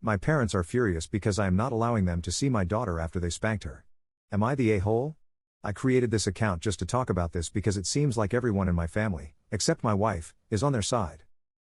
My parents are furious because I am not allowing them to see my daughter after they spanked her. Am I the a-hole? I created this account just to talk about this because it seems like everyone in my family, except my wife, is on their side.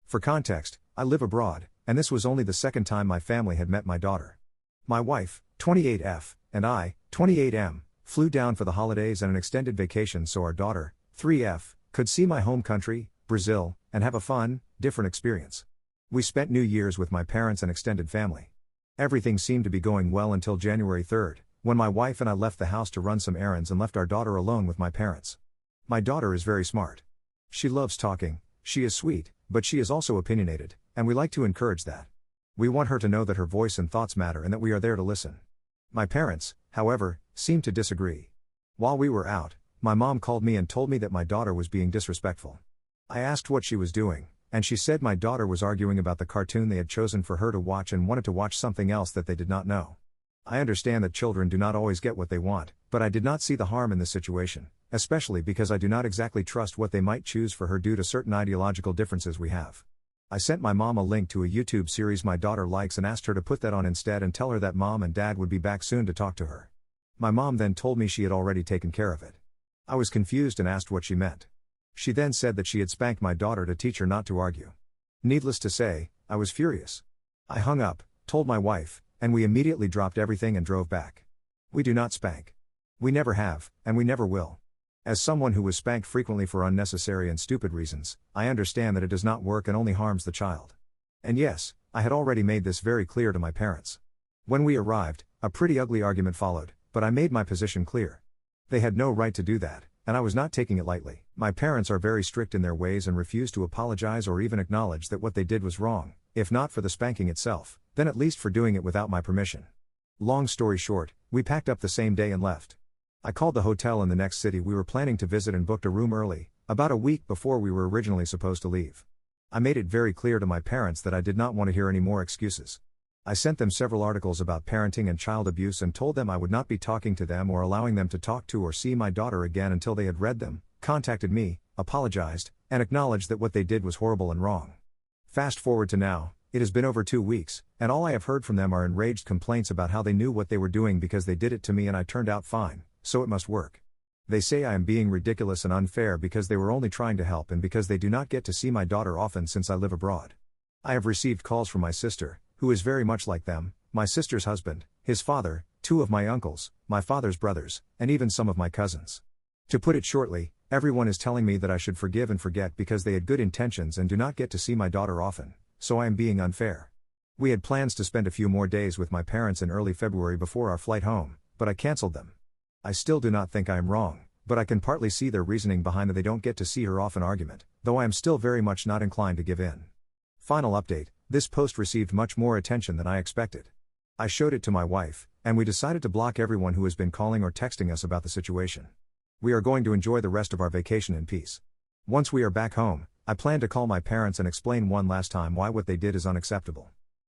For context, I live abroad, and this was only the second time my family had met my daughter. My wife, 28F, and I, 28M, flew down for the holidays and an extended vacation so our daughter, 3F, could see my home country, Brazil, and have a fun, different experience. We spent New Year's with my parents and extended family. Everything seemed to be going well until January 3rd, when my wife and I left the house to run some errands and left our daughter alone with my parents. My daughter is very smart. She loves talking, she is sweet, but she is also opinionated, and we like to encourage that. We want her to know that her voice and thoughts matter and that we are there to listen. My parents, however, seemed to disagree. While we were out, my mom called me and told me that my daughter was being disrespectful. I asked what she was doing, and she said my daughter was arguing about the cartoon they had chosen for her to watch and wanted to watch something else that they did not know. I understand that children do not always get what they want, but I did not see the harm in this situation, especially because I do not exactly trust what they might choose for her due to certain ideological differences we have. I sent my mom a link to a YouTube series my daughter likes and asked her to put that on instead and tell her that mom and dad would be back soon to talk to her. My mom then told me she had already taken care of it. I was confused and asked what she meant. She then said that she had spanked my daughter to teach her not to argue. Needless to say, I was furious. I hung up, told my wife, and we immediately dropped everything and drove back. We do not spank. We never have, and we never will. As someone who was spanked frequently for unnecessary and stupid reasons, I understand that it does not work and only harms the child. And yes, I had already made this very clear to my parents. When we arrived, a pretty ugly argument followed, but I made my position clear. They had no right to do that, and I was not taking it lightly. My parents are very strict in their ways and refuse to apologize or even acknowledge that what they did was wrong, if not for the spanking itself, then at least for doing it without my permission. Long story short, we packed up the same day and left. I called the hotel in the next city we were planning to visit and booked a room early, about a week before we were originally supposed to leave. I made it very clear to my parents that I did not want to hear any more excuses. I sent them several articles about parenting and child abuse and told them I would not be talking to them or allowing them to talk to or see my daughter again until they had read them, contacted me, apologized, and acknowledged that what they did was horrible and wrong. Fast forward to now, it has been over 2 weeks, and all I have heard from them are enraged complaints about how they knew what they were doing because they did it to me and I turned out fine, so it must work. They say I am being ridiculous and unfair because they were only trying to help and because they do not get to see my daughter often since I live abroad. I have received calls from my sister, who is very much like them, my sister's husband, his father, 2 of my uncles, my father's brothers, and even some of my cousins. To put it shortly, everyone is telling me that I should forgive and forget because they had good intentions and do not get to see my daughter often, so I am being unfair. We had plans to spend a few more days with my parents in early February before our flight home, but I cancelled them. I still do not think I am wrong, but I can partly see their reasoning behind the they don't get to see her often argument, though I am still very much not inclined to give in. Final update. This post received much more attention than I expected. I showed it to my wife, and we decided to block everyone who has been calling or texting us about the situation. We are going to enjoy the rest of our vacation in peace. Once we are back home, I plan to call my parents and explain one last time why what they did is unacceptable.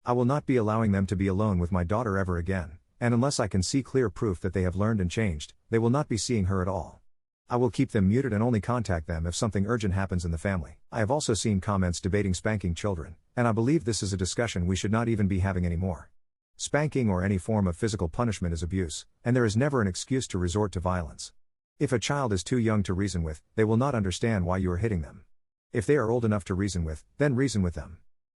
I will not be allowing them to be alone with my daughter ever again, and unless I can see clear proof that they have learned and changed, they will not be seeing her at all. I will keep them muted and only contact them if something urgent happens in the family. I have also seen comments debating spanking children, and I believe this is a discussion we should not even be having anymore. Spanking or any form of physical punishment is abuse, and there is never an excuse to resort to violence. If a child is too young to reason with, they will not understand why you are hitting them. If they are old enough to reason with, then reason with them.